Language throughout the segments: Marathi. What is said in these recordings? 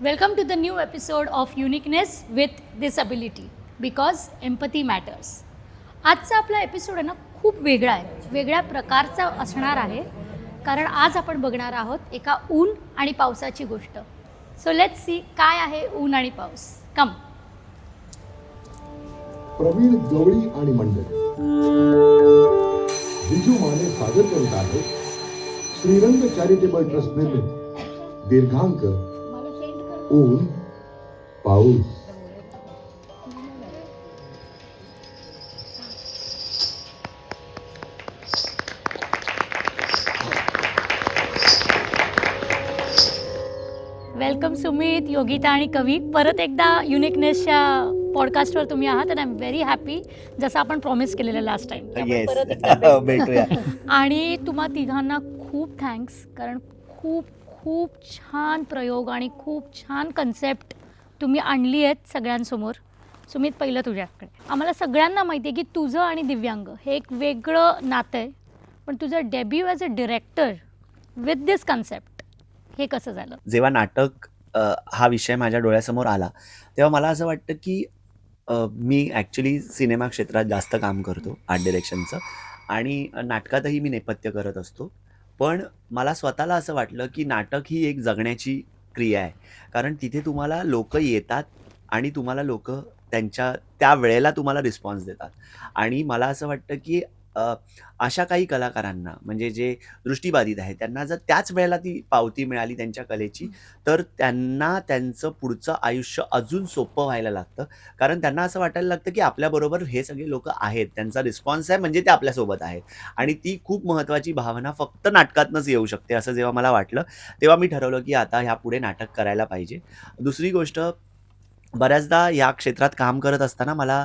Welcome to the new episode of Uniqueness with Disability because empathy matters. आजचा आपला एपिसोड आहे ना खूप वेगळा आहे, वेगळ्या प्रकारचा असणार आहे कारण आज आपण बघणार आहोत एका ऊन आणि पावसाची गोष्ट. सो लेट्स सी काय आहे ऊन आणि पाऊस. कम. प्रवीण गवळी आणि मंडळी बिजू माने सादर करत आहे श्रीरंग चॅरिटेबल ट्रस्ट निर्मित दीर्घांक ऊन पाऊस. वेलकम सुमित, योगिता आणि कवी. परत एकदा युनिकनेसच्या पॉडकास्टवर तुम्ही आहात आणि आय एम व्हेरी हॅपी, जसं आपण प्रॉमिस केलेलं लास्ट टाइम. भेटूया. आणि तुम्हा तिघांना खूप थँक्स, कारण खूप खूप छान प्रयोग आणि खूप छान कन्सेप्ट तुम्ही आणली आहेत सगळ्यांसमोर. सुमित, पहिलं तुझ्याकडे. आम्हाला सगळ्यांना माहिती आहे की तुझं आणि दिव्यांग हे एक वेगळं नातं आहे, पण तुझं debut as a director with this concept हे कसं झालं? जेव्हा नाटक हा विषय माझ्या डोळ्यासमोर आला तेव्हा मला असं वाटतं की मी ॲक्च्युली सिनेमा क्षेत्रात जास्त काम करतो, आर्ट डिरेक्शनचं, आणि नाटकातही मी नेपथ्य करत असतो. पण मला स्वतःला असं वाटलं की नाटक ही एक जगण्याची क्रिया आहे, कारण तिथे तुम्हाला लोक येतात आणि तुम्हाला लोक त्यांच्या त्या वेळेला तुम्हाला रिस्पॉन्स देतात. आणि मला असं वाटतं की अशा काही कलाकारांना, म्हणजे जे दृष्टिबाधित आहेत, त्यांना जर त्याच वेळेला ती पावती मिळाली त्यांच्या कलेची, तर त्यांना त्यांचं पुढचं आयुष्य अजून सोपं व्हायला लागतं. कारण त्यांना असं वाटायला लागतं की आपल्याबरोबर हे सगळे लोक आहेत, त्यांचा रिस्पॉन्स आहे, म्हणजे ते आपल्यासोबत आहेत. आणि ती खूप महत्त्वाची भावना फक्त नाटकातनंच येऊ शकते, असं जेव्हा मला वाटलं तेव्हा मी ठरवलं की आता ह्यापुढे नाटक करायला पाहिजे. दुसरी गोष्ट, बऱ्याचदा या क्षेत्रात काम करत असताना मला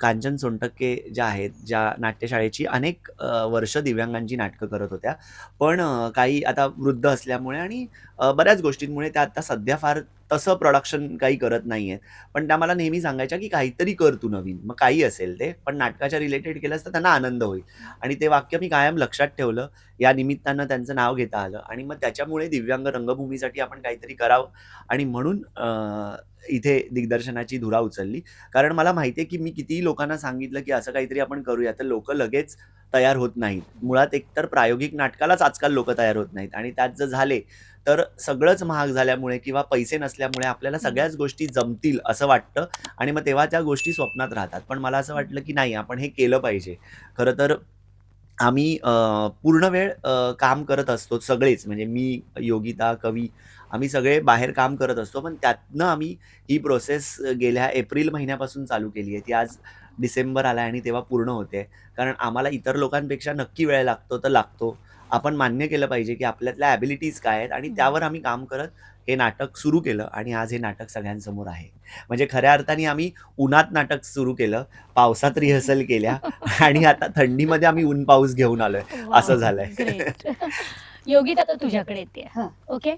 कांचन सोनटक्के ज्या आहेत, ज्या नाट्यशाळेची अनेक वर्ष दिव्यांगांची नाटकं करत होत्या, पण काही आता वृद्ध असल्यामुळे आणि बऱ्याच गोष्टींमुळे त्या आता सध्या फार तसं प्रोडक्शन काही करत नाही आहेत. पण त्या मला नेहमी सांगायच्या की काहीतरी कर तू नवीन, मग काही असेल ते, पण नाटकाच्या रिलेटेड केलंस तर त्यांना आनंद होईल. आणि ते वाक्य मी कायम लक्षात ठेवलं. या निमित्तानं त्यांचं नाव घेता आलं आणि मग त्याच्यामुळे दिव्यांग रंगभूमीसाठी आपण काहीतरी करावं, आणि म्हणून इथे दिग्दर्शनाची धुरा उचलली. कारण मला माहिती आहे की मी कितीही लोकांना सांगितलं की असं काहीतरी आपण करूया, तर लोकं लगेच तयार होत नाहीत. मुळात एकतर प्रायोगिक नाटकालाच आजकाल लोकं तयार होत नाहीत, आणि त्यात जर झाले तर सगळंच महाग झाल्यामुळे किंवा पैसे नसल्यामुळे आपल्याला सगळ्याच गोष्टी जमतील असं वाटतं, आणि मग तेव्हा त्या गोष्टी स्वप्नात राहतात. पण मला असं वाटलं की नाही, आपण हे केलं पाहिजे. खरं तर आम्ही पूर्ण वेळ काम करत असतो सगळेच, म्हणजे मी, योगिता, कवी, आम्ही सगळे बाहेर काम करत असतो. पण त्यातनं आम्ही ही प्रोसेस गेल्या एप्रिल महिन्यापासून चालू केली आहे. ती आज डिसेंबर आला आणि तेव्हा पूर्ण होते. कारण आम्हाला इतर लोकांपेक्षा नक्की वेळ लागतो तर लागतो. आपण मान्य केलं पाहिजे की आपल्यातल्या ॲबिलिटीज काय आहेत, आणि त्यावर आम्ही काम करत हे नाटक सुरू केलं, आणि आज हे नाटक सगळ्यांसमोर आहे. म्हणजे खऱ्या अर्थाने आम्ही उन्हात नाटक सुरू केलं, पावसात रिहर्सल केल्या आणि आता थंडीमध्ये आम्ही ऊन पाऊस घेऊन आलोय, असं झालंय. ग्रेट. योगिता, तर तुझ्याकडे येते. हां. ओके,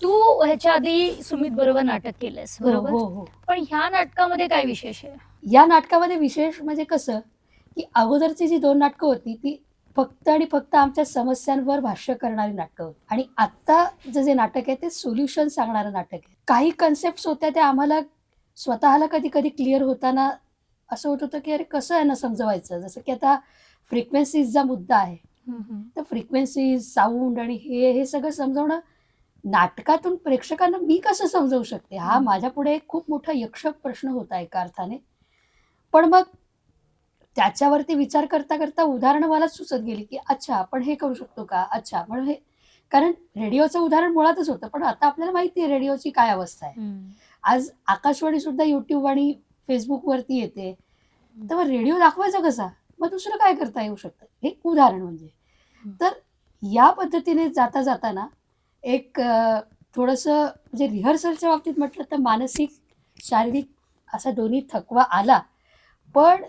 तू ह्याच्या आधी सुमित बरोबर नाटक केलंस, बरोबर? हो. पण ह्या नाटकामध्ये काय विशेष आहे? या नाटकामध्ये विशेष म्हणजे कसं, की अगोदरची जी 2 नाटकं होती ती फक्त आणि फक्त आमच्या समस्यांवर भाष्य करणारी नाटकं होती, आणि आत्ताचं जे नाटक आहे ते सोल्युशन सांगणारं नाटक आहे. काही कन्सेप्ट्स होत्या त्या आम्हाला स्वतःला कधी-कधी क्लिअर होताना असं होत होतं, की अरे कसं यांना समजवायचं? जसं की आता फ्रिक्वेन्सीजचा मुद्दा आहे. तर फ्रिक्वेन्सीज, साऊंड आणि हे सगळं समजवणं नाटकातून प्रेक्षकांना मी कसं समजावू शकते? हा माझ्यापुढे एक खूप मोठा यक्ष प्रश्न होता एका अर्थाने. पण मग त्याच्यावरती विचार करता उदाहरणं मलाच सुचत गेली, की अच्छा आपण हे करू शकतो का? अच्छा, म्हणून हे, कारण रेडिओचं उदाहरण मुळातच होतं, पण आता आपल्याला माहिती आहे रेडिओची काय अवस्था आहे. आज आकाशवाणी सुद्धा YouTube आणि Facebookवरती येते. तर मग रेडिओ दाखवायचा कसा? मग दुसरं काय करता येऊ शकतं? हे उदाहरण म्हणजे. तर या पद्धतीने जाता एक थोडंसं म्हणजे रिहर्सलच्या बाबतीत म्हटलं तर मानसिक, शारीरिक असा दोन्ही थकवा आला. पण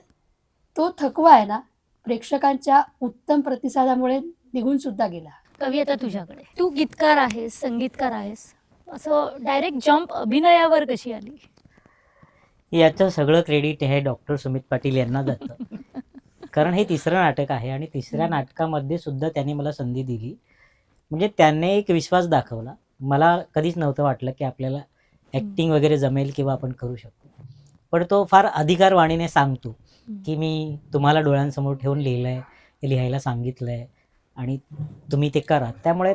तो थकवा आहे ना, प्रेक्षकांच्या उत्तम प्रतिसादामुळे निघून सुद्धा गेला. कवी, आता तुझ्याकडे. तू गीतकार आहेस, संगीतकार आहेस, असं डायरेक्ट जम्प अभिनयावर कशी आली? याचं सगळं क्रेडिट हे डॉक्टर सुमित पाटील यांना जातं. कारण हे तिसरं नाटक आहे आणि तिसऱ्या नाटकामध्ये सुद्धा त्यांनी मला संधी दिली. म्हणजे त्यांनी एक विश्वास दाखवला मला कधीच नव्हतं वाटलं की आपल्याला ॲक्टिंग वगैरे जमेल किंवा आपण करू शकतो. पण तो फार अधिकारवाणीने सांगतो की मी तुम्हाला डोळ्यांसमोर ठेवून लिहायला सांगितलं आहे आणि तुम्ही ते करा. त्यामुळे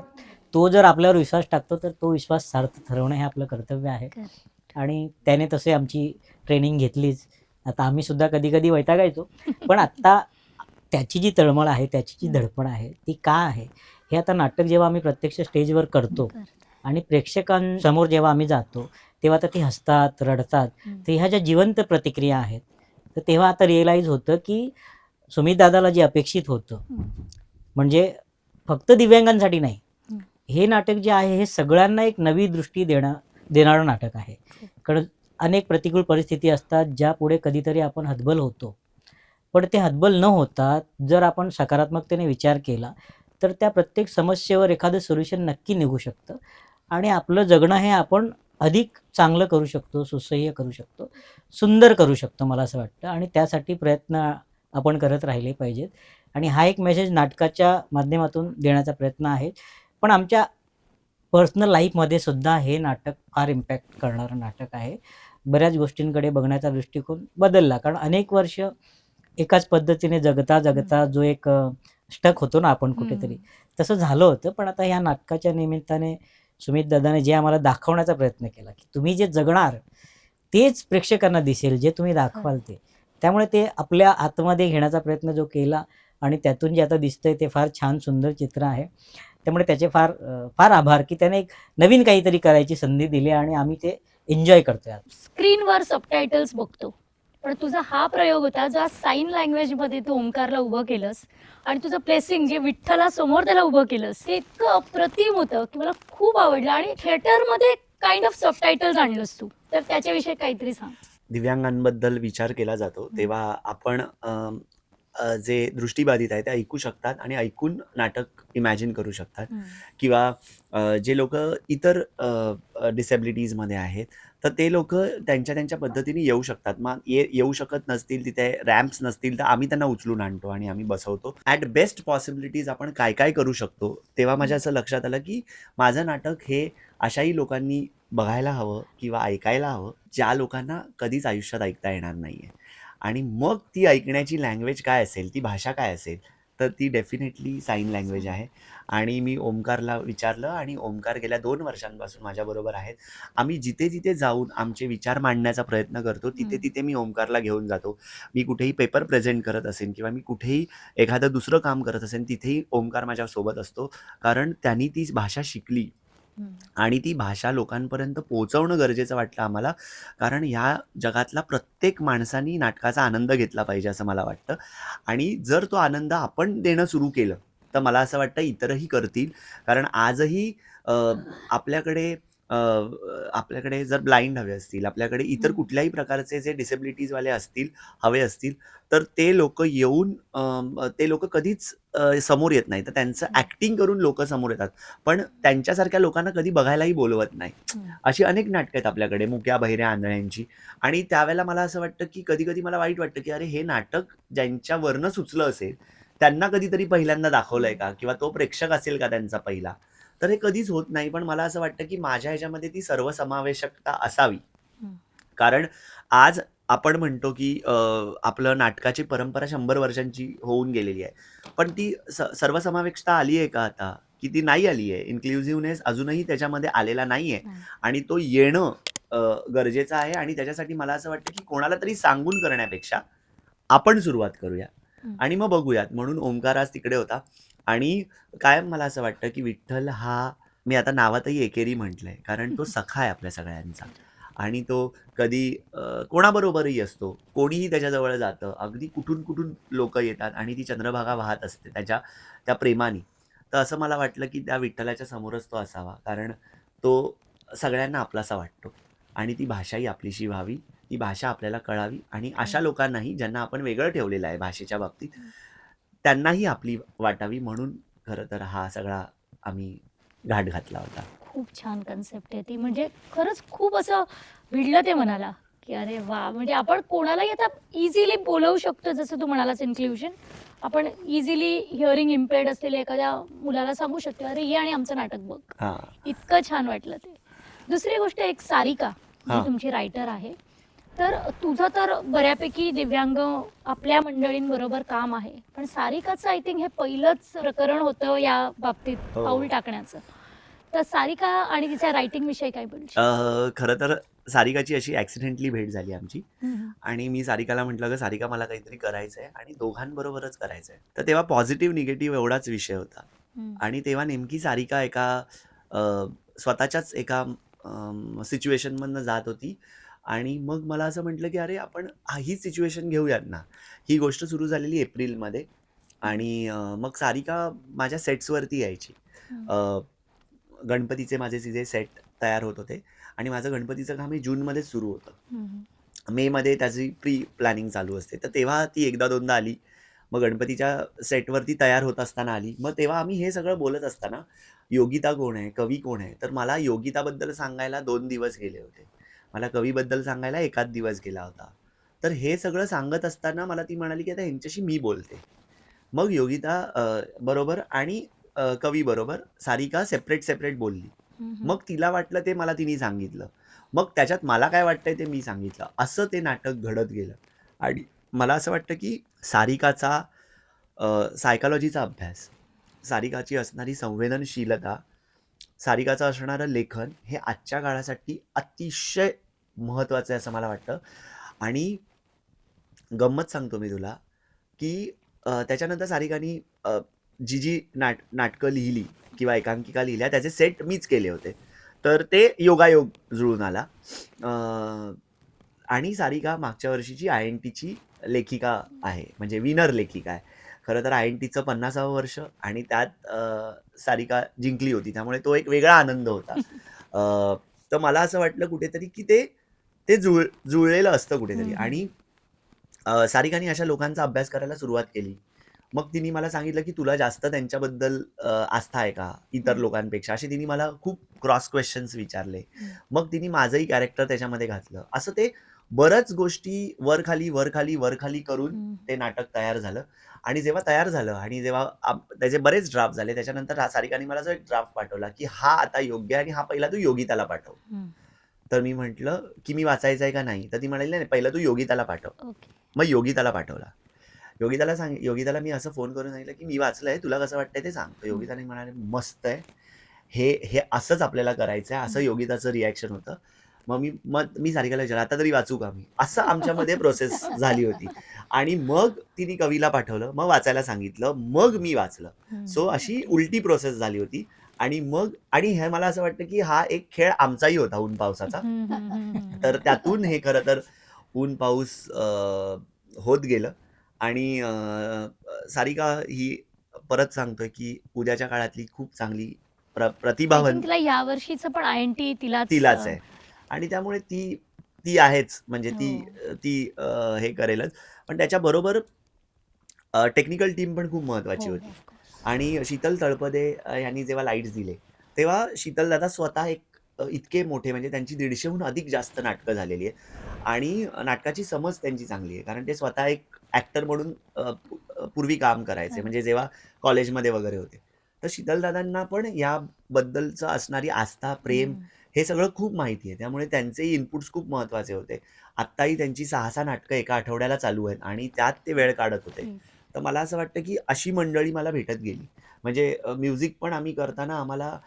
तो जर आपल्यावर विश्वास टाकतो तर तो विश्वास सार्थ ठरवणं हे आपलं कर्तव्य आहे. आणि त्याने तसे आमची ट्रेनिंग घेतलीच. आता आम्ही सुद्धा कधी कधी वैतागायचो, पण आत्ता त्याची जी तळमळ आहे, त्याची जी धडपड आहे, ती का आहे हे आता नाटक जेव्हा आम्ही प्रत्यक्ष स्टेजवर करतो आणि प्रेक्षकांसमोर जेव्हा आम्ही जातो तेव्हा आता ती हसतात, रडतात. तर ह्या ज्या जिवंत प्रतिक्रिया आहेत, तर तेव्हा आता रिअलाईज होतं की सुमित दादाला जे अपेक्षित होतं, म्हणजे फक्त दिव्यांगांसाठी नाही, हे नाटक जे आहे हे सगळ्यांना एक नवी दृष्टी देणारं नाटक आहे. कारण अनेक प्रतिकूल परिस्थिती असतात ज्या पुढे कधीतरी आपण हतबल होतो, पण ते हतबल न होता जर आपण सकारात्मकतेने विचार केला तर त्या प्रत्येक समस्येवर एखादं सोल्युशन नक्की निघू शकतं आणि आपलं जगणं हे आपण अधिक चांगलं करू शकतो, सुसह्य करू शकतो, सुंदर करू शकतो, मला असं वाटतं. आणि त्यासाठी प्रयत्न आपण करत राहिले पाहिजेत. आणि हा एक मेसेज नाटकाच्या माध्यमातून देण्याचा प्रयत्न आहे. पण आमच्या पर्सनल लाईफमध्ये सुद्धा हे नाटक फार इम्पॅक्ट करणारं नाटक आहे. बऱ्याच गोष्टींकडे बघण्याचा दृष्टिकोन बदलला. कारण अनेक वर्ष एकाच पद्धतीने जगता जो एक स्टक होतो ना आपण कुठेतरी, तसं झालं होतं. पण आता ह्या नाटकाच्या निमित्ताने सुमित दादाने जे आम्हाला दाखवण्याचा प्रयत्न केला की तुम्ही जे जगणार तेच प्रेक्षकांना दिसेल, जे तुम्ही दाखवाल ते. त्यामुळे ते आपल्या आतमध्ये घेण्याचा प्रयत्न जो केला आणि त्यातून जे आता दिसतंय ते फार छान सुंदर चित्र आहे. त्यामुळे त्याचे फार फार आभार की त्याने एक नवीन काहीतरी करायची संधी दिली आणि आम्ही ते एन्जॉय करतोय आता. स्क्रीनवर सबटायटल्स बघतो, पण तुझा हा प्रयोग होता जो साईन लँग्वेजमध्ये तू ओंकारला उभं केलंस आणि तुझं प्लेसिंग जे विठ्ठलासमोर त्याला उभं केलंस ते इतकं अप्रतिम होतं की मला खूप आवडलं. आणि थिएटरमध्ये काइंड ऑफ सबटायटल्स आणलंस तू, तर त्याच्याविषयी काहीतरी सांग. दिव्यांगांबद्दल विचार केला जातो तेव्हा आपण जे दृष्टीबाधित आहे ते ऐकू शकतात आणि ऐकून नाटक इमॅजिन करू शकतात. किंवा जे लोक इतर डिसेबिलिटीजमध्ये आहेत तर ते लोक त्यांच्या पद्धतीने येऊ शकतात. मग येऊ शकत नसतील, तिथे रॅम्प्स नसतील, तर आम्ही त्यांना उचलून आणतो आणि आम्ही बसवतो. ॲट बेस्ट पॉसिबिलिटीज आपण काय काय करू शकतो. तेव्हा माझ्या असं लक्षात आलं की माझं नाटक हे अशाही लोकांनी बघायला हवं किंवा ऐकायला हवं ज्या लोकांना कधीच आयुष्यात ऐकता येणार नाहीये. आणि मग ती ऐकण्याची लँग्वेज काय असेल, ती भाषा काय असेल, तर ती डेफिनेटली साईन लँग्वेज आहे. आणि मी ओमकारला विचारलं आणि ओमकार गेल्या 2 वर्षांपासून माझ्याबरोबर आहेत. आम्ही जिथे जाऊन आमचे विचार मांडण्याचा प्रयत्न करतो, तिथे मी ओमकारला घेऊन जातो. मी कुठेही पेपर प्रेझेंट करत असेन किंवा मी कुठेही एखादं दुसरं काम करत असेन, तिथेही ओमकार माझ्यासोबत असतो. कारण त्यांनी ती भाषा शिकली आणि ती भाषा लोकांपर्यंत पोहोचवणं गरजेचं वाटलं आम्हाला. कारण ह्या जगातला प्रत्येक माणसानी नाटकाचा आनंद घेतला पाहिजे असं मला वाटतं. आणि जर तो आनंद आपण देणं सुरू केलं तर मला असं वाटतं इतरही करतील. कारण आजही आपल्याकडे जर ब्लाइंड हवे असतील, आपल्याकडे इतर कुठल्याही प्रकारचे जे डिसेबिलिटीजवाले हवे असतील, तर ते लोक येऊन ते लोक कधीच समोर येत नाही. तर त्यांचं ॲक्टिंग करून लोक समोर येतात, पण त्यांच्यासारख्या लोकांना कधी बघायलाही बोलवत नाही. अशी अनेक नाटकं आहेत आपल्याकडे, मुक्या बहिऱ्या आंधळ्यांची. आणि त्यावेळेला मला असं वाटतं की कधी मला वाईट वाटतं की अरे हे नाटक ज्यांच्यावरनं सुचलं असेल त्यांना कधीतरी पहिल्यांदा दाखवलंय का, किंवा तो प्रेक्षक असेल का त्यांचा पहिला. तर हे कधीच होत नाही. पण मला असं वाटतं की माझ्या ह्याच्यामध्ये ती सर्वसमावेशकता असावी. कारण आज आपण म्हणतो की आपलं नाटकाची परंपरा 100 वर्षांची होऊन गेलेली आहे, पण ती सर्वसमावेशकता आली आहे का आता, की ती नाही आली आहे. इन्क्लुझिव्हनेस अजूनही त्याच्यामध्ये आलेला नाहीये आणि तो येणं गरजेचं आहे. आणि त्याच्यासाठी मला असं वाटतं की कोणाला तरी सांगून करण्यापेक्षा आपण सुरुवात करूया आणि मग बघूयात. म्हणून ओमकार आज तिकडे होता. आणि कायम मला असं वाटतं की विठ्ठल हा, मी आता नावातही एकेरी म्हटलंय, कारण तो सखा आहे आपल्या सगळ्यांचा. आणि तो कधी कोणाबरोबरही असतो, कोणीही त्याच्याजवळ जातं, अगदी कुठून लोक येतात आणि ती चंद्रभागा वाहत असते त्या प्रेमाने. तर असं मला वाटलं की त्या विठ्ठलाच्या समोरच तो असावा, कारण तो सगळ्यांना आपलासा वाटतो आणि ती भाषाही आपलीशी व्हावी, ती भाषा आपल्याला कळावी. आणि अशा लोकांनाही ज्यांना आपण वेगळं ठेवलेलं आहे भाषेच्या बाबतीत, त्यांनाही आपली वाटावी. म्हणून खरं तर हा सगळा आम्ही घाट घातला होता. खूप छान कन्सेप्ट आहे ती, म्हणजे खरंच खूप असं भिडलं ते मनाला की अरे वा, म्हणजे आपण कोणालाही आता इझिली बोलवू शकतो, जसं तू म्हणालास इन्क्ल्युजन. आपण इझिली हिअरिंग इम्पेअर्ड असलेल्या एखाद्या मुलाला सांगू शकतो, अरे ये आणि आमचं नाटक बघ. हां, इतकं छान वाटलं ते. दुसरी गोष्ट, एक सारिका जी हां. तुमची रायटर आहे, तर तुझं तर बऱ्यापैकी दिव्यांग आपल्या मंडळींबरोबर काम आहे, पण सारिकाचं आय थिंक हे पहिलंच प्रकरण होतं या बाबतीत हो. पाऊल टाकण्याचं. तर सारिका आणि तिच्या रायटिंग विषयी काय बोलशील? खरं तर सारिकाची अशी ॲक्सिडेंटली भेट झाली आमची हम्म. आणि मी सारिकाला म्हटलं, "गं सारिका, मला काहीतरी करायचं आहे आणि दोघांबरोबरच करायचं आहे." तर तेव्हा पॉझिटिव्ह, निगेटिव्ह एवढाच विषय होता हम्म. आणि तेव्हा नेमकी सारिका एका अ, स्वतःच्याच एका सिच्युएशनमधनं जात होती आणि मग मला असं म्हटलं, की "अरे, आपण ही सिच्युएशन घेऊयात ना." ही गोष्ट सुरू झालेली एप्रिलमध्ये आणि मग सारिका माझ्या सेट्सवरती यायची. हम्म. अ, गणपतीचे माझे तिचे सेट तयार होत होते आणि माझं गणपतीचं काम हे जूनमध्येच सुरू होतं. हम्म. मेमध्ये त्याची प्री प्लॅनिंग चालू असते. तर तेव्हा ती एकदा दोनदा आली. मग गणपतीच्या सेटवरती तयार होत असताना आली. मग तेव्हा आम्ही हे सगळं बोलत असताना, योगिता कोण आहे? कवी कोण आहे? तर मला योगिताबद्दल सांगायला 2 दिवस गेले होते. मला कवीबद्दल सांगायला 1 दिवस गेला होता. तर हे सगळं सांगत असताना मला ती म्हणाली, की "आता ह्यांच्याशी मी बोलते." मग योगिता बरोबर आणि कवी बरोबर सारिका सेपरेट बोलली. हम्म. मग तिला वाटलं ते मला तिने सांगितलं. मग त्याच्यात मला काय वाटतंय ते मी सांगितलं. असं ते नाटक घडत गेलं आणि मला असं वाटतं, की सारिकाचा सायकॉलॉजीचा अभ्यास, सारिकाची असणारी संवेदनशीलता, सारिकाचं असणारं लेखन हे आजच्या काळासाठी अतिशय महत्त्वाचं आहे असं मला वाटतं आणि गंमत सांगतो मी तुला, की त्याच्यानंतर सारिकानी जी नाटकं लिहिली किंवा एकांकिका लिहिल्या त्याचे सेट मीच केले होते. तर ते योगायोग जुळून आला. अ, आणि सारिका मागच्या वर्षीची आय-एन-टीची लेखिका आहे. म्हणजे विनर लेखिका आहे. खरं तर आय-एन-टीचं 50वं वर्ष आणि त्यात सारिका जिंकली होती. त्यामुळे तो एक वेगळा आनंद होता. तर मला असं वाटलं कुठेतरी, की ते ते जुळलेलं असतं कुठेतरी हम्म. आणि सारिकाने अशा लोकांचा अभ्यास करायला सुरुवात केली. मग तिने मला सांगितलं, की "तुला जास्त त्यांच्याबद्दल आस्था आहे का इतर हं. लोकांपेक्षा?" असे तिने मला खूप क्रॉस क्वेश्चन्स विचारले. हं. मग तिने माझंही कॅरेक्टर त्याच्यामध्ये घातलं. असं ते बऱ्याच गोष्टी वर-खाली करून हं. ते नाटक तयार झालं आणि जेव्हा तयार झालं आणि जेव्हा त्याचे बरेच ड्राफ्ट झाले, त्याच्यानंतर सारिकाने मला जो एक ड्राफ्ट पाठवला, की "हा आता योग्य आहे आणि हा पहिला तू योगिताला पाठव." हं. तर मी म्हटलं, की "मी वाचायचा आहे का नाही?" तर ती म्हणाली, "नाही, पहिलं तू योगिताला पाठव." ओके. मग योगिताला पाठवला. योगिताला मी असं फोन करून सांगितलं, की "मी वाचलंय, तुला कसं वाटतंय ते सांग." तर हं. योगिताने म्हणाले, "मस्त आहे. हे हे असंच आपल्याला करायचं आहे." असं हं. योगिताचं रिएक्शन होतं. मग मी सारिकाला विचारलं, "आता तरी वाचू का मी?" असं आमच्यामध्ये प्रोसेस झाली होती. आणि मग तिने कवीला पाठवलं, मग वाचायला सांगितलं, मग मी वाचलं. हं. सो अशी ओके. उलटी प्रोसेस झाली होती. आणि हे मला असं वाटतं, की हा एक खेळ आमचाही होता ऊन-पावसाचा. हं. हं. हं. तर त्यातून हे खरं तर ऊन-पाऊस होत गेलं आणि सारिका ही परत सांगतोय, की उद्याच्या काळातली खूप चांगली आय प्रतिभावान थिंक तिला या वर्षीचं पण आय-एन-टी तिलाच तिलाच आहे आणि त्यामुळे ती ती आहेच. म्हणजे हो. ती हे करेलच. पण त्याच्याबरोबर टेक्निकल टीम पण खूप हो, महत्त्वाची होती. Of course. आणि शीतल तळपदे यांनी जेव्हा लाईट्स दिले, तेव्हा शीतल दादा स्वतः इतके मोठे म्हणजे त्यांची 150हून अधिक जास्त नाटकं झालेली आहेत आणि नाटकाची समज त्यांची चांगली आहे. कारण ते स्वतः एक ॲक्टर म्हणून पूर्वी काम करायचे. म्हणजे जेव्हा कॉलेजमध्ये वगैरे होते. तर शीतल दादांना पण याबद्दलचं असणारी आस्था, प्रेम हं. हे सगळं खूप माहिती आहे. त्यामुळे त्यांचेही इनपुट्स खूप महत्त्वाचे होते. आत्ताही त्यांची 6-6 नाटकं एका आठवड्याला चालू आहेत आणि त्यात ते वेळ काढत होते. तेच. तर मला असं वाटतं, की अशी मंडळी मला भेटत गेली. म्हणजे म्युझिक पण आम्ही करताना आम्हाला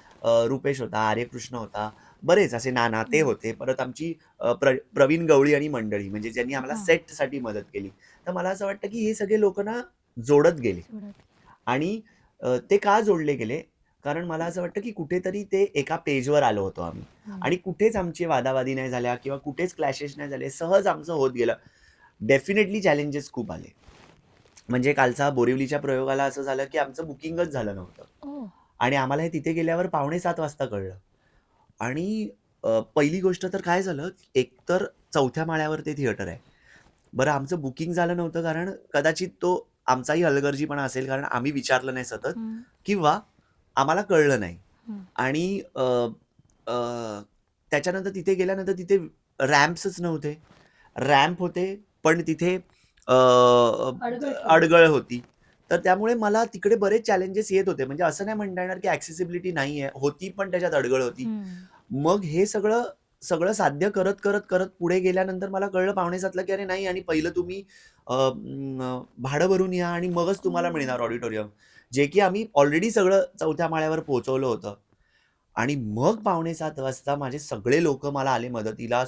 रुपेश होता, आर्यकृष्ण होता, बरेच असे नाना ते हं. होते. परत आमची प्रवीण गवळी आणि मंडळी म्हणजे ज्यांनी आम्हाला हां. सेटसाठी मदत केली. तर मला असं वाटतं, की हे सगळे लोकं ना जोडत गेले सोडत. आणि ते का जोडले गेले? कारण मला असं वाटतं, की कुठेतरी ते एका पेजवर आलो होतो आम्ही हं. आणि कुठेच आमची वादावादी नाही झाल्या किंवा कुठेच क्लॅशेस नाही झाले. सहज आमचं होत गेलं. डेफिनेटली चॅलेंजेस खूप आले. म्हणजे कालचा बोरिवलीच्या प्रयोगाला असं झालं, की आमचं बुकिंगच झालं नव्हतं ओह! आणि आम्हाला हे तिथे गेल्यावर 6:45 वाजता कळलं आणि पहिली गोष्ट तर काय झालं, एकतर 4थ्या माळ्यावर ते थिएटर आहे. बरं आमचं बुकिंग झालं नव्हतं कारण कदाचित तो आमचाही हलगर्जीपणा असेल कारण आम्ही विचारलं नाही सतत हं. किंवा आम्हाला कळलं नाही हं. आणि अ, त्याच्यानंतर तिथे गेल्यानंतर तिथे रॅम्प्सच नव्हते. रॅम्प होते पण तिथे अडगळ. अडगळ होती. तर त्यामुळे मला तिकडे बरेच चॅलेंजेस येत होते. म्हणजे असं नाही म्हणता येणार की ॲक्सेसिबिलिटी नाही आहे. होती पण त्याच्यात अडगळ होती. मग हे सगळं सगळं साध्य करत, करत, करत पुढे गेल्यानंतर मला कळलं 5:45ला की अरे नाही आणि पहिलं तुम्ही भाडं भरून या आणि मगच तुम्हाला मिळणार ऑडिटोरियम. जे की आम्ही ऑलरेडी सगळं 4थ्या माळ्यावर पोहोचवलं होतं. आणि मग 6:45 वाजता माझे सगळे लोकं मला आले मदतीला.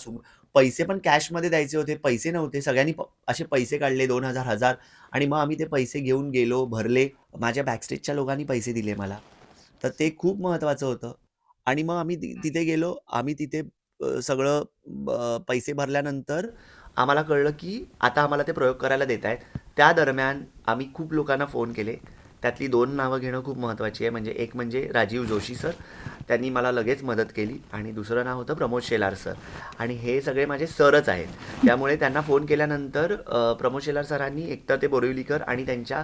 पैसे पण कॅशमध्ये द्यायचे होते. पैसे नव्हते. सगळ्यांनी असे पैसे काढले 2,000, 1,000 आणि मग आम्ही ते पैसे घेऊन गेलो, भरले. माझ्या बॅकस्टेजच्या लोकांनी पैसे दिले मला. तर ते खूप महत्त्वाचं होतं. आणि मग आम्ही तिथे गेलो. आम्ही तिथे सगळं पैसे भरल्यानंतर आम्हाला कळलं, की आता आम्हाला ते प्रयोग करायला देतायत. त्या दरम्यान आम्ही खूप लोकांना फोन केले. त्यातली 2 नावं घेणं खूप महत्त्वाची आहे. म्हणजे एक म्हणजे राजीव जोशी सर, त्यांनी मला लगेच मदत केली आणि दुसरं नाव होतं प्रमोद शेलार सर आणि हे सगळे माझे सरच आहेत. त्यामुळे त्यांना फोन केल्यानंतर प्रमोद शेलार सरांनी एकतर ते बोरिवलीकर आणि त्यांच्या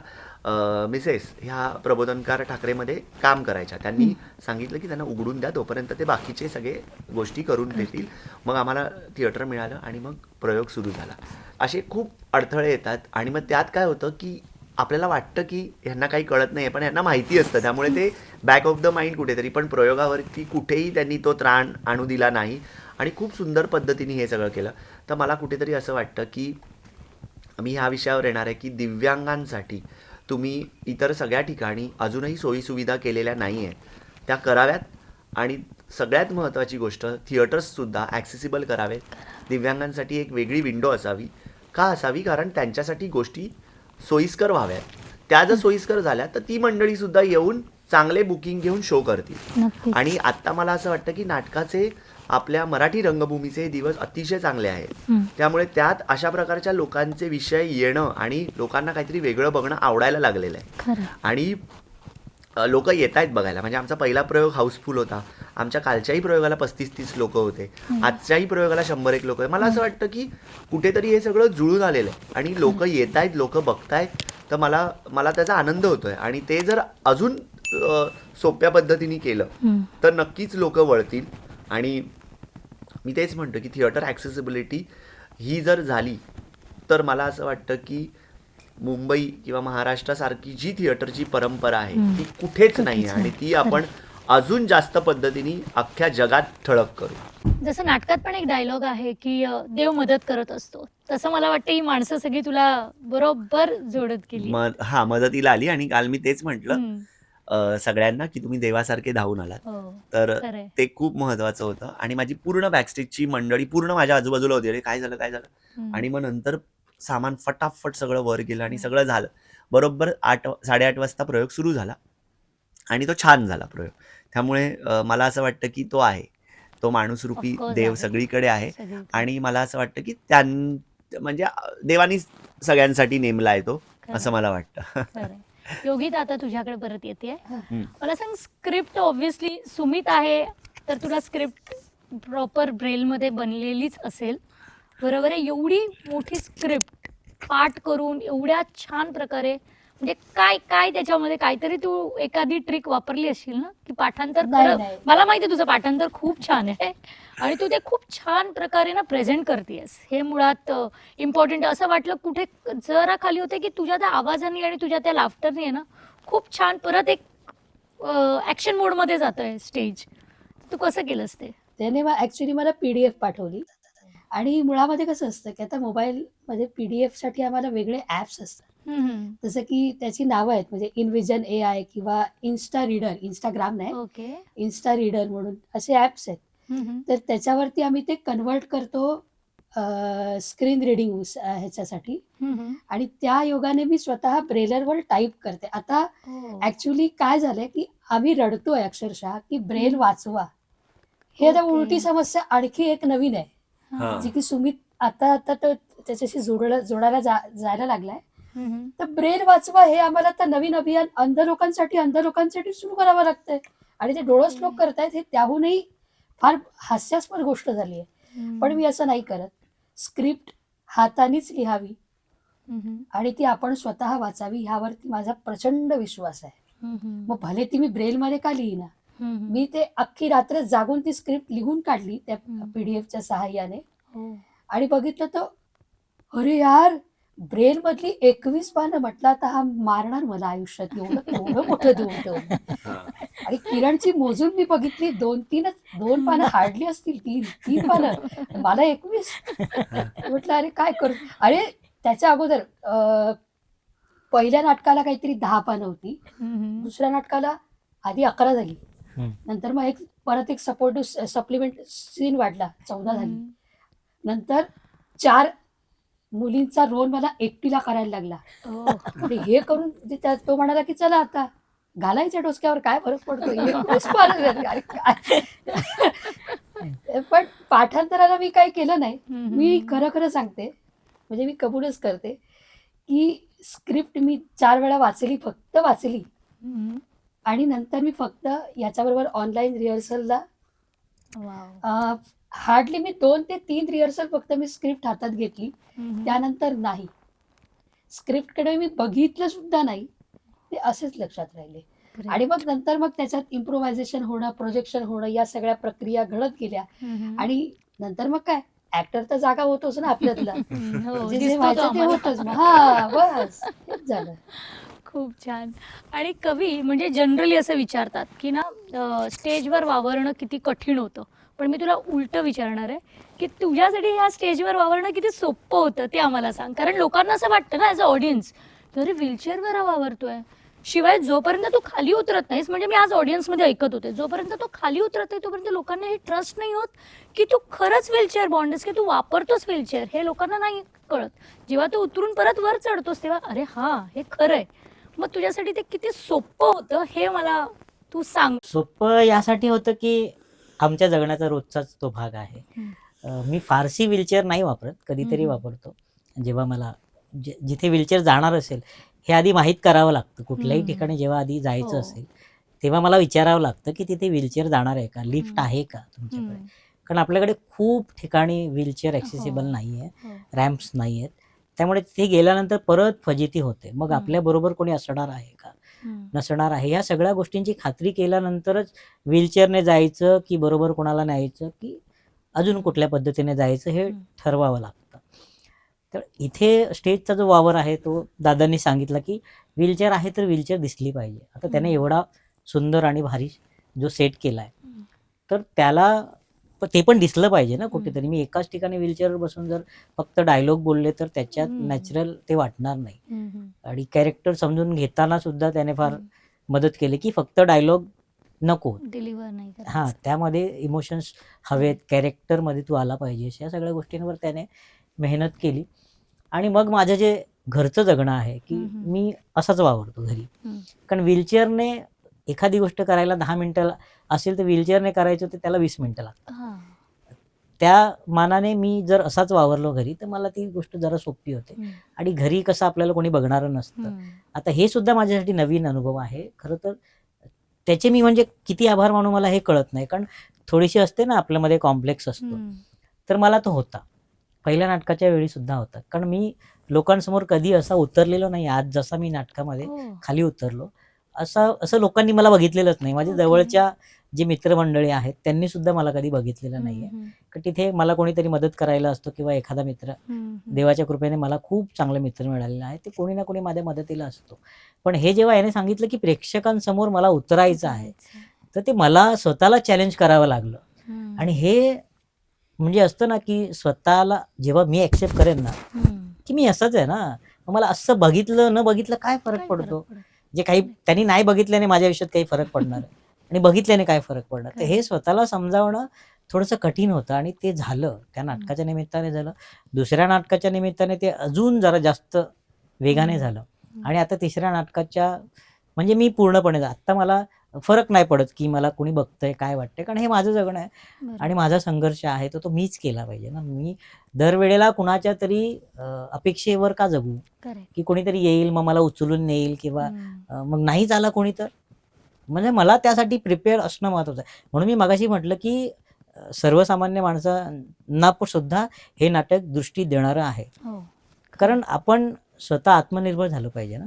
मिसेस ह्या प्रबोधनकार ठाकरेमध्ये काम करायच्या. त्यांनी सांगितलं की त्यांना उघडून द्या तोपर्यंत ते बाकीचे सगळे गोष्टी करून देतील. मग आम्हाला थिएटर मिळालं आणि मग प्रयोग सुरू झाला. असे खूप अडथळे येतात आणि मग त्यात काय होतं की आपल्याला वाटतं की ह्यांना काही कळत नाही पण ह्यांना माहिती असतं. त्यामुळे ते बॅक ऑफ द माइंड कुठेतरी पण प्रयोगावरती कुठेही त्यांनी तो त्राण आणू दिला नाही आणि खूप सुंदर पद्धतीने हे सगळं केलं. तर मला कुठेतरी असं वाटतं की मी ह्या विषयावर येणार आहे की दिव्यांगांसाठी तुम्ही इतर सगळ्या ठिकाणी अजूनही सोयीसुविधा केलेल्या नाही आहेत, त्या कराव्यात. आणि सगळ्यात महत्त्वाची गोष्ट थिएटर्ससुद्धा ॲक्सेसिबल करावेत. दिव्यांगांसाठी एक वेगळी विंडो असावी. का असावी? कारण त्यांच्यासाठी गोष्टी सोयीस्कर व्हाव्यात. त्या जर सोयीस्कर झाल्या तर ती मंडळीसुद्धा येऊन चांगले बुकिंग घेऊन शो करतील. नक्कीच. आणि आत्ता मला असं वाटतं की नाटकाचे आपल्या मराठी रंगभूमीचे हे दिवस अतिशय चांगले आहेत. त्यामुळे त्यात अशा प्रकारच्या लोकांचे विषय येणं आणि लोकांना काहीतरी वेगळं बघणं आवडायला लागलेलं आहे. खरं. आणि लोक येत आहेत बघायला. म्हणजे आमचा पहिला प्रयोग हाऊसफुल होता. आमच्या कालच्याही प्रयोगाला 35-30 लोक होते. आजच्याही प्रयोगाला 100-1 लोक आहे. मला असं वाटतं की कुठेतरी हे सगळं जुळून आलेलं आहे आणि लोक येत आहेत, लोक बघतायत. तर मला त्याचा आनंद होतोय. आणि ते जर अजून सोप्या पद्धतीने केलं तर नक्कीच लोक वळतील. आणि मी तेच म्हणतो की थिएटर ॲक्सेसिबिलिटी ही जर झाली तर मला असं वाटतं की मुंबई किंवा महाराष्ट्रासारखी जी थिएटरची परंपरा आहे ती कुठेच नाही आहे आणि ती आपण अजून जास्त पद्धतीने अख्ख्या जगात ठळक करू. जसं नाटकात पण एक डायलॉग आहे की देव मदत करत असतो, तसं मला वाटतं ही माणसं सगळी तुला बरोबर जोडत गेली. मदतीला आली. आणि काल मी तेच म्हटलं सगळ्यांना की तुम्ही देवासारखे धावून आलात. हो, तर खरंय. ते खूप महत्वाचं होतं. आणि माझी पूर्ण बॅकस्टेजची मंडळी पूर्ण माझ्या आजूबाजूला होती. अरे काय झालं काय झालं. आणि मग नंतर सामान फटाफट सगळं वर गेलं आणि सगळं झालं. बरोबर 8-8:30 वाजता प्रयोग सुरू झाला आणि तो छान झाला प्रयोग. त्यामुळे मला असं वाटतं की तो आहे, तो माणूस रूपी Of course देव आहे. सगळीकडे आहे. सगळीकडे. आणि मला असं वाटतं की म्हणजे देवानी सगळ्यांसाठी नेमला आहे तो, असं मला वाटतं. खरंय. योगित, आता तुझ्याकडे परत येते. हं. मला सांग, स्क्रिप्ट ऑब्व्हियसली सुमित आहे तर तुला स्क्रिप्ट प्रॉपर ब्रेलमध्ये बनलेलीच असेल, बरोबर आहे? एवढी मोठी स्क्रिप्ट पाठ करून एवढ्या छान प्रकारे, म्हणजे काय काय त्याच्यामध्ये काहीतरी तू एखादी ट्रिक वापरली असशील ना, की पाठांतर नाही, खरं- नाही. मला माहिती आहे तुझं पाठांतर खूप छान आहे आणि तू ते खूप छान प्रकारे ना प्रेझेंट करतेस. हे मुळात इम्पॉर्टंट. असं वाटलं कुठे जरा खाली होते की तुझ्या त्या आवाजाने आणि तुझ्या त्या लाफ्टरने आहे ना खूप छान परत एक ऍक्शन मोडमध्ये जातोय स्टेज. तू कसं केलंस ते? त्याने ऍक्च्युली मला PDF पाठवली. आणि मुळामध्ये कसं असतं की आता मोबाईलमध्ये PDF साठी आम्हाला वेगळे ॲप्स असतात. जसं की त्याची नावं आहेत, म्हणजे इनविजन AI किंवा इन्स्टा रीडर, इंस्टाग्राम नाही, ओके. इन्स्टा रीडर म्हणून असे ॲप्स आहेत. तर त्याच्यावरती आम्ही ते कन्वर्ट करतो स्क्रीन रिडिंग ह्याच्यासाठी. आणि त्या योगाने मी स्वतः ब्रेलरवर टाईप करते. आता ऍक्च्युली काय झालंय की आम्ही रडतोय अक्षरशः की ब्रेल वाचवा. हे आता ओके. उलटी समस्या आणखी एक नवीन आहे, हां. जी की सुमित आता तो त्याच्याशी जोडायला जायला लागलाय. तर ब्रेल वाचवा हे आम्हाला आता नवीन अभियान अंध लोकांसाठी सुरू करावं लागतंय. आणि ते डोळं स्लो करतायत, हे त्याहूनही फार हास्यास्पद गोष्ट झाली आहे. पण मी असं नाही करत. स्क्रिप्ट हातानेच लिहावी आणि ती आपण स्वतः वाचावी, ह्यावरती माझा प्रचंड विश्वास आहे. मग भले ती मी ब्रेलमध्ये का लिहिना, मी ते अख्खी रात्र जागून ती स्क्रिप्ट लिहून काढली त्या PDF च्या सहाय्याने. आणि बघितलं तर अरे यार, ब्रेल मधली 21 पानं म्हटलं आता हा मारणार मला आयुष्यात, एवढं एवढं मोठं देऊन ठेवलं. आणि किरणची मोजून मी बघितली, 2 पानं हार्डली असतील, 3 पानं, मला 21. म्हटलं अरे काय करू. अरे त्याच्या अगोदर पहिल्या नाटकाला काहीतरी 10 पानं होती, हम्म. दुसऱ्या नाटकाला आधी 11 झाली, हम्म. नंतर मग परत एक सपोर्टिव्ह सप्लिमेंट सीन वाढला, 14 झाली, नंतर 4 मुलींचा रोल मला एकटीला करायला लागला. हो. आणि हे करून तो म्हणाला की चला आता घालायच्या डोसक्यावर काय फरक पडतो, एक वेळेस पानं झाली. अरे काय. पण पाठांतराला मी काही केलं नाही. मी खरं खरं सांगते, म्हणजे मी कबूलच करते की स्क्रिप्ट मी 4 वेळा वाचली, फक्त वाचली. हम्म. आणि नंतर मी फक्त याच्याबरोबर ऑनलाईन रिहर्सलला वाव. हार्डली मी 2 ते 3 रिहर्सल फक्त मी स्क्रिप्ट हातात घेतली, त्यानंतर नाही. स्क्रिप्टकडे मी बघितलं सुद्धा नाही, ते असेच लक्षात राहिले. Great. आणि मग नंतर मग त्याच्यात इम्प्रोव्हायझेशन होणं, प्रोजेक्शन होणं, या सगळ्या प्रक्रिया घडत गेल्या. आणि नंतर मग काय, ऍक्टर तर जागा होतोच ना आपल्यातला. हो, जे दिसतो तो व्हायचं ते आम्हाला. होतच. हा बस हेच झालं. खूप छान. आणि कवी म्हणजे जनरली असं विचारतात की ना स्टेजवर वावरणं किती कठीण होतं, पण मी तुला उलटं विचारणार आहे की तुझ्यासाठी ह्या स्टेजवर वावरणं किती सोपं होतं ते आम्हाला सांग. कारण लोकांना असं वाटतं ना ॲज अ ऑडियन्स, अरे व्हीलचेअरवर हा वावरतोय, शिवाय जोपर्यंत तू खाली उतरत नाहीस, म्हणजे मी आज ऑडियन्समध्ये ऐकत होते, जोपर्यंत तो खाली उतरत नाही तोपर्यंत लोकांना हे ट्रस्ट नाही होत की तू खरंच व्हीलचेअर बॉन्ड आहेस, की तू वापरतोस व्हीलचेअर. हे लोकांना नाही कळत. जेव्हा तू उतरून परत वर चढतोस तेव्हा अरे हां हे खरं आहे. मग तुझ्यासाठी ते किती सोपं होतं हे मला तू सांग. सोपं यासाठी होतं की आमच्या जगण्याचा रोजचाच तो भाग आहे. मी फारशी व्हीलचेअर नाही वापरत, कधीतरी हम्म. वापरतो. जेव्हा मला जिथे व्हीलचेअर जाणार असेल हे आधी माहीत करावं लागतं. कुठल्याही हम्म. ठिकाणी जेव्हा आधी जायचं हो. असेल तेव्हा मला विचारावं लागतं की तिथे व्हीलचेअर जाणार आहे का, लिफ्ट हम्म. आहे का तुमच्याकडे. हम्म. कारण आपल्याकडे खूप ठिकाणी व्हीलचेअर हो. ॲक्सेसिबल नाही आहे, हो. रॅम्प्स नाही आहेत. त्यामुळे तिथे गेल्यानंतर परत फजिती होते. मग हम्म. आपल्याबरोबर कोणी असणार आहे का, हम्म. नसणार आहे, ह्या सगळ्या गोष्टींची खात्री केल्यानंतरच व्हीलचेअरने जायचं की बरोबर कोणाला न्यायचं की अजून कुठल्या पद्धतीने जायचं हे ठरवावं लागतं. तर इथे स्टेजचा जो वावर आहे तो दादांनी सांगितला की व्हीलचेअर आहे तर व्हीलचेअर दिसली पाहिजे. आता त्याने एवढा सुंदर आणि भारी जो सेट केला आहे तर त्याला ते पण दिसलं पाहिजे ना कुठेतरी. मी एकाच ठिकाणी व्हीलचेअरवर बसून जर फक्त डायलॉग बोलले तर त्याच्यात नॅचरल ते वाटणार नाही. आणि कॅरेक्टर समजून घेताना सुद्धा त्याने फार मदत केली की फक्त डायलॉग नको, डिलिव्हर नाही करायचं. हां त्यामध्ये इमोशन्स हवेत, कॅरेक्टरमध्ये तू आला पाहिजेस, या सगळ्या गोष्टींवर त्याने मेहनत केली. आणि मग माझं जे घरचं जगणं आहे की मी असाच वावरतो घरी. कारण व्हीलचेअरने एखादी गोष्ट करायला 10 मिनिटं असेल तर व्हीलचेअरने करायचं तर त्याला 20 मिनिटं लागतात. हां. त्या मानाने मी जर असाच वावरलो घरी तर मला ती गोष्ट जरा सोपी होते. आणि घरी कसं आपल्याला कोणी बघणारं नसतं. आता हे सुद्धा माझ्यासाठी नवीन अनुभव आहे. खरं तर त्याचे मी म्हणजे किती आभार मानू मला हे कळत नाही. कारण थोडीशी असते ना आपल्यामध्ये कॉम्प्लेक्स असतो. तर मला तो होता. पहिल्या नाटकाच्या वेळी सुद्धा होता. कारण मी लोकांसमोर कधी असा उतरलेलो नाही. आज जसा मी नाटकामध्ये खाली उतरलो असं लोकांनी मला बघितलेलंच नाही. माझ्या जवळच्या जे मित्रमंडळी आहेत त्यांनी सुद्धा मला कधी बघितलेलं नाहीये. कारण तिथे मला कोणीतरी मदत करायला असतो किंवा एखादा मित्र, देवाच्या कृपेने मला खूप चांगले मित्र मिळालेले आहेत, ते कोणी ना कोणी माझ्या मदतीला असतो. पण हे जेव्हा याने सांगितलं की प्रेक्षकांसमोर मला उतरायचं आहे तर ते मला स्वतःला चॅलेंज करावं लागलं. आणि हे म्हणजे असतं ना की स्वतःला जेव्हा मी ऍक्सेप्ट करेन ना की मी असंच आहे ना, मग मला असं बघितलं न बघितलं काय फरक पडतो. जे काही त्यांनी नाही बघितल्याने माझ्या आयुष्यात काही फरक पडणार आहे आणि बघितल्याने काय फरक पडणार. तर हे स्वतःला समजावणं थोडंसं कठीण होतं आणि ते झालं. त्या नाटकाच्या निमित्ताने झालं. दुसऱ्या नाटकाच्या निमित्ताने ते अजून जरा जास्त वेगाने झालं. आणि आता तिसऱ्या नाटकाच्या म्हणजे मी पूर्णपणे आत्ता मला फरक नाही पडत की मला कोणी बघतंय काय वाटतंय. कारण हे माझं जगणं आहे आणि माझा संघर्ष आहे तो मीच केला पाहिजे ना. मी दरवेळेला कुणाच्या तरी अपेक्षेवर का जगू की कोणीतरी येईल मग मला उचलून नेईल किंवा मग नाहीच आला कोणी तर. म्हणजे मला त्यासाठी प्रिपेअर असणं महत्वाचं आहे. म्हणून मी मगाशी म्हटलं की सर्वसामान्य माणसांना सुद्धा हे नाटक दृष्टी देणारं आहे. कारण आपण स्वतः आत्मनिर्भर झालं पाहिजे ना.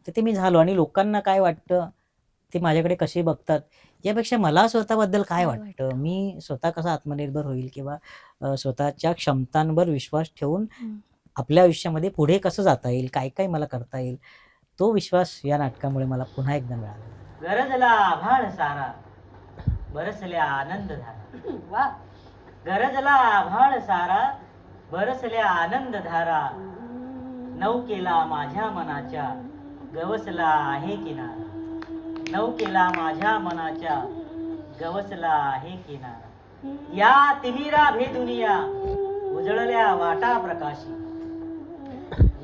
तर ते मी झालो. आणि लोकांना काय वाटतं ते माझ्याकडे कसे बघतात यापेक्षा मला स्वतःबद्दल काय वाटतं, मी स्वतः कसा आत्मनिर्भर होईल किंवा स्वतःच्या क्षमतांवर विश्वास ठेवून आपल्या आयुष्यामध्ये पुढे कसं जाता येईल, काय काय मला करता येईल, तो विश्वास या नाटकामुळे मला पुन्हा एकदा मिळाला. गरजला आभाळ सारा बरसल्या आनंद धारा. वा. गरजला आभाळ सारा बरसल्या आनंद धारा. नौकेला माझ्या मनाच्या गवसला आहे किनारा. नौकेला माझ्या मनाच्या गवसला आहे किनारा. या तिमिरा भेदुनिया उजळल्या वाटा प्रकाशी.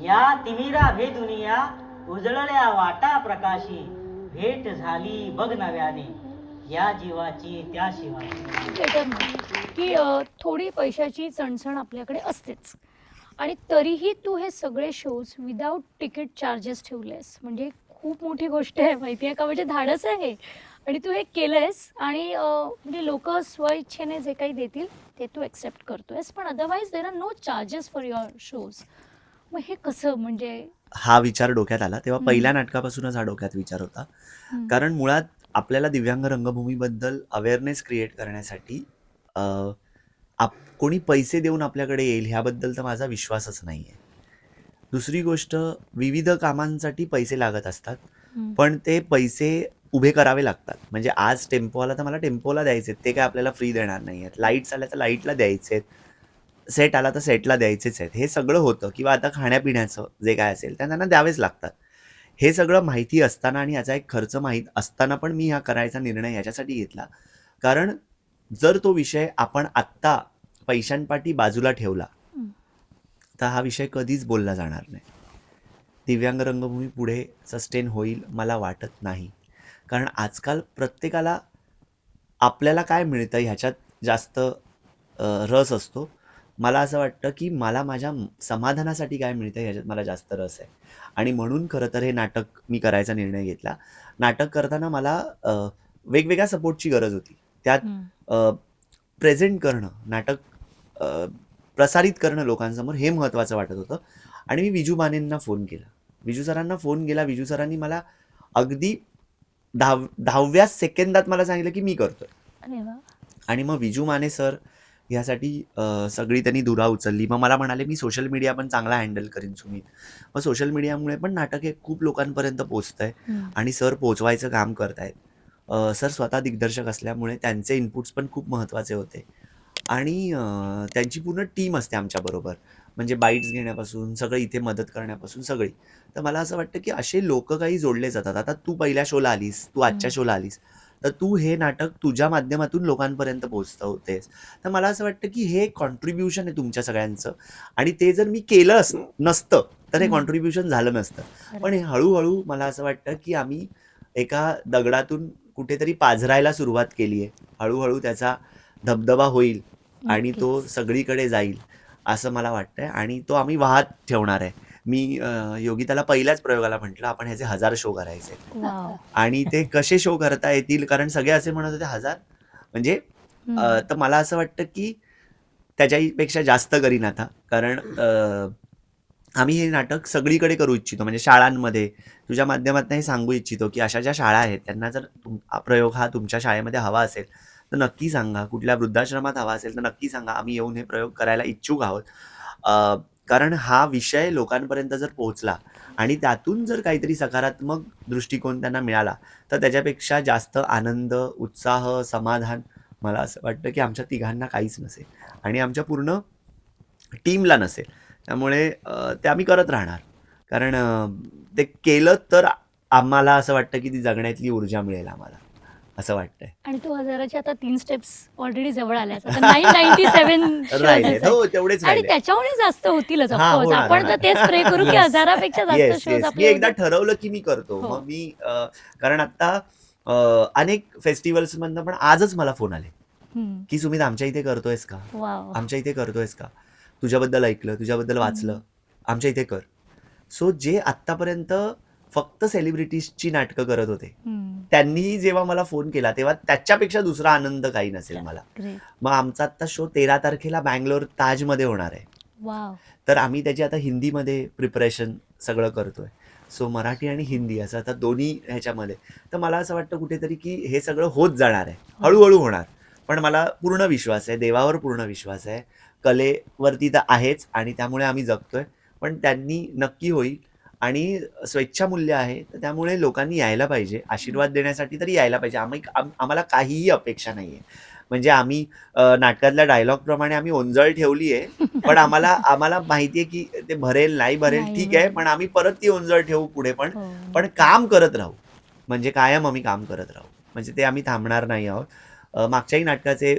या तिमिरा भेदुनिया उजळल्या वाटा प्रकाशी. भेट झाली बघ नव्याने या जीवाची त्या शिवाची. बेटर ना की थोडी पैशाची चणचण आपल्याकडे असतेच आणि तरीही तू हे सगळे शोज विदाऊट तिकीट चार्जेस ठेवलेस म्हणजे खूप मोठी गोष्ट आहे माहिती आहे का. म्हणजे धाडस आहे हे. आणि तू हे केलंयस आणि म्हणजे लोक स्वइच्छेने जे काही देतील ते तू एक्सेप्ट करतोयस पण otherwise there are no charges for your shows. मग हे कसं म्हणजे हा विचार डोक्यात आला तेव्हा हम्म. पहिल्या नाटकापासूनच हा डोक्यात विचार होता. हम्म. कारण मुळात आपल्याला दिव्यांग रंगभूमीबद्दल अवेअरनेस क्रिएट करण्यासाठी कोणी पैसे देऊन आपल्याकडे येईल ह्याबद्दल तर माझा विश्वासच नाही आहे. दुसरी गोष्ट, विविध कामांसाठी पैसे लागत असतात हम्म. पण ते पैसे उभे करावे लागतात. म्हणजे आज टेम्पो आला तर मला टेम्पोला द्यायचे ते काय आपल्याला फ्री देणार नाही आहेत. लाईट्स आल्या तर लाईटला द्यायचे आहेत. सेट आला तर सेटला द्यायचेच आहेत. हे सगळं होतं. किंवा आता खाण्यापिण्याचं जे काय असेल ते त्यांना द्यावेच लागतात. हे सगळं माहिती असताना आणि याचा एक खर्च माहीत असताना पण मी हा करायचा निर्णय याच्यासाठी घेतला. कारण जर तो विषय आपण आत्ता पैशांपाठी बाजूला ठेवला हम्म. तर हा विषय कधीच बोलला जाणार नाही. दिव्यांग रंगभूमी पुढे सस्टेन होईल मला वाटत नाही. कारण आजकाल प्रत्येकाला आपल्याला काय मिळतं ह्याच्यात जास्त रस असतो. मला असं वाटतं की मला माझ्या समाधानासाठी काय मिळतं ह्याच्यात मला जास्त रस आहे. आणि म्हणून खरं तर हे नाटक मी करायचा निर्णय घेतला. नाटक करताना मला वेगवेगळ्या सपोर्टची गरज होती. त्यात हम्म. प्रेझेंट करणं, नाटक प्रसारित करणं लोकांसमोर हे महत्त्वाचं वाटत होतं. आणि मी विजू मानेंना फोन केला. विजू सरांना फोन केला. विजू सरांनी मला अगदी 10व्या सेकंदात मला सांगितलं की मी करतोय. अरे वा. आणि मग विजू माने सर ह्यासाठी सगळी त्यांनी धुरा उचलली. मग मला म्हणाले मी सोशल मीडिया पण चांगला हँडल करीन सुमित. मग सोशल मीडियामुळे पण नाटक हे खूप लोकांपर्यंत पोचतंय हम्म. आणि सर पोचवायचं काम करतायत. सर स्वतः दिग्दर्शक असल्यामुळे त्यांचे इनपुट्स पण खूप महत्त्वाचे होते. आणि त्यांची पूर्ण टीम असते आमच्याबरोबर. म्हणजे बाईट्स घेण्यापासून सगळं इथे मदत करण्यापासून सगळी. तर मला असं वाटतं की असे लोक काही जोडले जातात. आता तू पहिल्या शोला आलीस, तू आजच्या शोला आलीस तर तू हे नाटक तुझ्या माध्यमातून लोकांपर्यंत पोहोचत होतेस. तर मला असं वाटतं की हे कॉन्ट्रीब्युशन आहे तुमच्या सगळ्यांचं. आणि ते जर मी केलं नसतं तर हे हम्म. कॉन्ट्रीब्युशन झालं नसतं. खरं. पण हे हळूहळू मला असं वाटतं की आम्ही एका दगडातून कुठेतरी पाझरायला सुरुवात केली आहे. हळूहळू त्याचा धबधबा होईल आणि तो नक्कीच. सगळीकडे जाईल असं मला वाटतंय. आणि तो आम्ही वाहत ठेवणार आहे. मी योगिताला पहिल्याच प्रयोगाला म्हटलं आपण ह्याचे 1000 शो करायचे. वाव. आणि ते कसे शो करता येतील कारण सगळे असे म्हणत होते 1000 म्हणजे हम्म. तर मला असं वाटतं की त्याच्यापेक्षा जास्त करीन आता. कारण आम्ही हे नाटक सगळीकडे करू इच्छितो. म्हणजे शाळांमध्ये तुझ्या माध्यमातून हे सांगू इच्छितो की अशा ज्या शाळा आहेत त्यांना जर प्रयोग हा तुमच्या शाळेमध्ये हवा असेल तर नक्की सांगा. कुठल्या वृद्धाश्रमात हवा असेल तर नक्की सांगा. आम्ही येऊन हे प्रयोग करायला इच्छुक आहोत. कारण हा विषय लोकांपर्यंत जर पोहोचला आणि त्यातून जर काहीतरी सकारात्मक दृष्टिकोन त्यांना मिळाला तर त्याच्यापेक्षा जास्त आनंद, उत्साह, समाधान मला असं वाटतं की आमच्या तिघांना काहीच नसेल आणि आमच्या पूर्ण टीमला नसेल. त्यामुळे ते आम्ही करत राहणार. कारण ते केलं तर आम्हाला असं वाटतं की ती जगण्यातली ऊर्जा मिळेल आम्हाला असं वाटतंय. आणि तो 1000च्या आता 3 स्टेप्स ऑलरेडी जवळ आल्यात. आता 997 राहिले shows आहेत. हो तेवढेच आणि राहिले. त्याच्यामुळे जास्त होतीलच हा, ऑफकोर्स. होणार, आपण तर होणार. तेच प्रे करू की Yes. 1000पेक्षा जास्त येस शोज येस मी आपले एकदा होतील. ठरवलं की मी करतो. हो. मग मी कारण आता अनेक फेस्टिवल्स मधनं पण आजच मला फोन आले हम्म. की सुमित आमच्या इथे करतोयस का, वाव. आमच्या इथे करतोयस का, तुझ्याबद्दल ऐकलं, तुझ्याबद्दल वाचलं, आमच्या इथे कर. सो जे आत्तापर्यंत फक्त सेलिब्रिटीजची नाटकं करत होते हम्म. त्यांनी जेव्हा मला फोन केला तेव्हा त्याच्यापेक्षा दुसरा आनंद काही नसेल मला. ग्रेट. मग आमचा आत्ता शो 13 तारखेला बँगलोर ताजमध्ये होणार आहे. वाव. तर आम्ही त्याची आता हिंदीमध्ये प्रिपरेशन सगळं करतोय. सो मराठी आणि हिंदी असं आता दोन्ही ह्याच्यामध्ये. तर मला असं वाटतं कुठेतरी की हे सगळं होत जाणार आहे, हळूहळू होणार. पण मला पूर्ण विश्वास आहे, देवावर पूर्ण विश्वास आहे, कलेवरती तर आहेच आणि त्यामुळे आम्ही जगतोय. पण त्यांनी नक्की होईल आणि स्वेच्छामूल्य आहे, तर त्यामुळे लोकांनी यायला पाहिजे. आशीर्वाद देण्यासाठी तरी यायला पाहिजे. आम्हाला काहीही अपेक्षा नाहीये. म्हणजे आम्ही नाटकातल्या डायलॉगप्रमाणे आम्ही ओंजळ ठेवली आहे, पण आम्हाला माहिती आहे की ते भरेल, नाही भरेल, नाही ठीक आहे. भरेल. पण आम्ही परत ती ओंजळ ठेवू पुढे पण. हो, पण काम करत राहू. म्हणजे कायम आम्ही काम करत राहू. म्हणजे ते आम्ही थांबणार नाही आहोत. मागच्याही नाटकाचे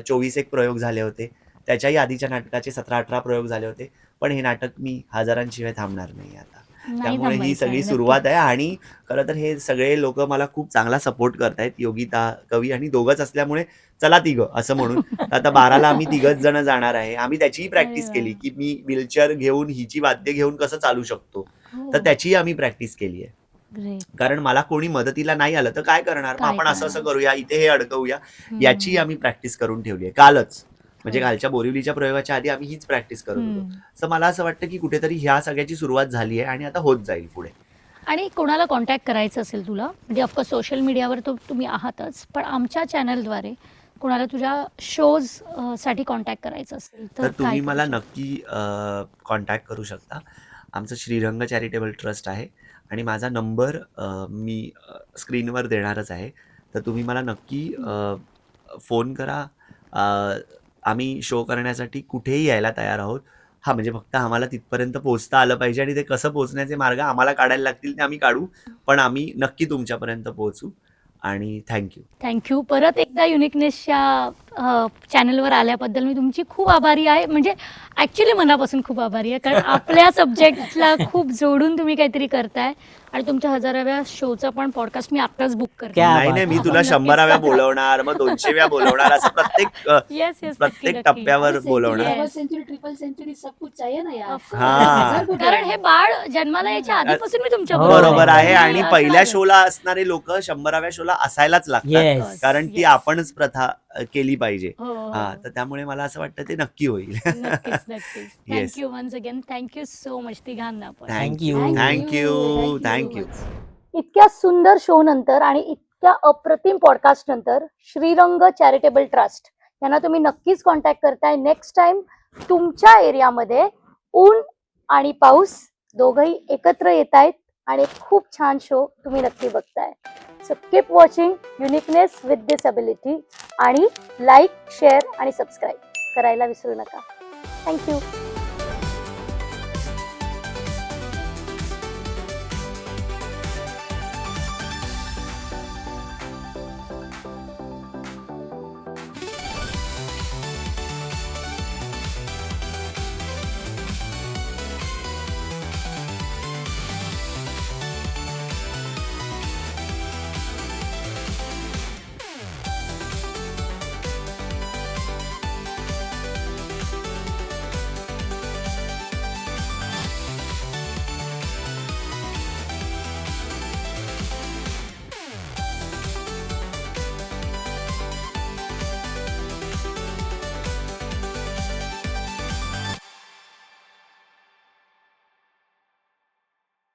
24 एक प्रयोग झाले होते. त्याच्याही आधीच्या नाटकाचे 17-18 प्रयोग झाले होते. पण हे नाटक मी हजारांशिवाय थांबणार नाही आता. नाही त्यामुळे ही थांबायचं सगळी आहे, सुरुवात आहे नक्कीच. आणि खरं तर हे सगळे लोकं मला खूप चांगला सपोर्ट करतायत. योगिता, कवी आणि दोघंच असल्यामुळे चला तिघं असं म्हणून. तर आता 12ला आम्ही तिघंच जण जाणार आहे. आम्ही त्याचीही अरे प्रॅक्टिस वा. केली, की मी व्हीलचेअर घेऊन हिची वाद्य घेऊन कसं चालू शकतो. तर हो, त्याचीही आम्ही प्रॅक्टिस केली आहे. ग्रेट. कारण मला कोणी मदतीला नाही आलं तर काय करणार? मग काय आपण असं करणार? करूया, इथे हे अडकवूया. याची हम्म. आम्ही प्रॅक्टिस करून ठेवली आहे कालच. म्हणजे हो. कालच्या बोरिवलीच्या प्रयोगाच्या आधी आम्ही हीच प्रॅक्टिस करत होतो. हम्म. तर मला असं वाटतं की कुठेतरी ह्या सगळ्याची सुरुवात झाली आहे आणि आता होत जाईल पुढे. आणि कोणाला कॉन्टॅक्ट करायचं असेल तुला, म्हणजे ऑफकोर्स सोशल मीडियावर तुम्ही आहातच, पण आमच्या चॅनलद्वारे कोणाला तुझ्या शोज साठी कॉन्टॅक्ट करायचं असेल तर तर तुम्ही काय मला करू नक्की कॉन्टॅक्ट करू शकता. आमचं श्रीरंग चॅरिटेबल ट्रस्ट आहे आणि माझा नंबर मी स्क्रीनवर देणारच आहे. तर तुम्ही मला नक्की फोन करा. अ, आम्ही शो करण्यासाठी कुठेही यायला तयार आहोत. हां, म्हणजे फक्त आम्हाला तिथपर्यंत पोहोचता आलं पाहिजे आणि ते कसं पोहोचण्याचे मार्ग आम्हाला काढायला लागतील ते आम्ही काढू. पण आम्ही नक्की तुमच्यापर्यंत पोहोचू आणि थँक यू. थँक्यू. परत एकदा युनिकनेसच्या चॅनलवर आल्याबद्दल मी तुमची खूप आभारी आहे. म्हणजे ॲक्च्युली मनापासून खूप आभारी आहे. कारण आपल्या सब्जेक्टला खूप जोडून तुम्ही काहीतरी करताय आणि तुमच्या 1000व्या शोचा पण पॉडकास्ट मी आत्ताच बुक करते. क्या नाही, बात नाही. मी आहे. तुला नक्कीच 100व्या करा. बोलवणार, मग 200व्या बोलवणार असं प्रत्येक येस, येस. नक्की, प्रत्येक नक्की. टप्प्यावर बोलवणार. Yes. Double century, triple century सब कुछ चाहिए ना यार. Of course. हां. कारण हे बाळ जन्माला यायच्या आधीपासून मी तुमच्या हो. बरोबर आहे तुम्ही आणि पहिल्या असणारच. शोला असणारे लोकं 100व्या शोला असायलाच लागतात. येस. कारण ती Yes. आपणच प्रथा केली पाहिजे. हो, हो. हां, तर त्यामुळे मला असं वाटतं ते नक्की होईल. नक्कीच, नक्कीच. Yes. Thank you once again. Thank you so much तिघांना पण. Thank you. You. Thank thank you. You. Thank thank you you. so much. इतक्या सुंदर शो नंतर आणि इतक्या अप्रतिम पॉडकास्ट नंतर श्रीरंग चॅरिटेबल ट्रस्ट यांना तुम्ही नक्कीच कॉन्टॅक्ट करताय. नेक्स्ट टाइम तुमच्या एरियामध्ये ऊन आणि पाऊस दोघंही एकत्र येत आहेत आणि एक खूप छान शो तुम्ही नक्की बघताय. So keep watching uniqueness with disability आणि लाईक, शेअर आणि सबस्क्राईब करायला विसरू नका. थँक्यू.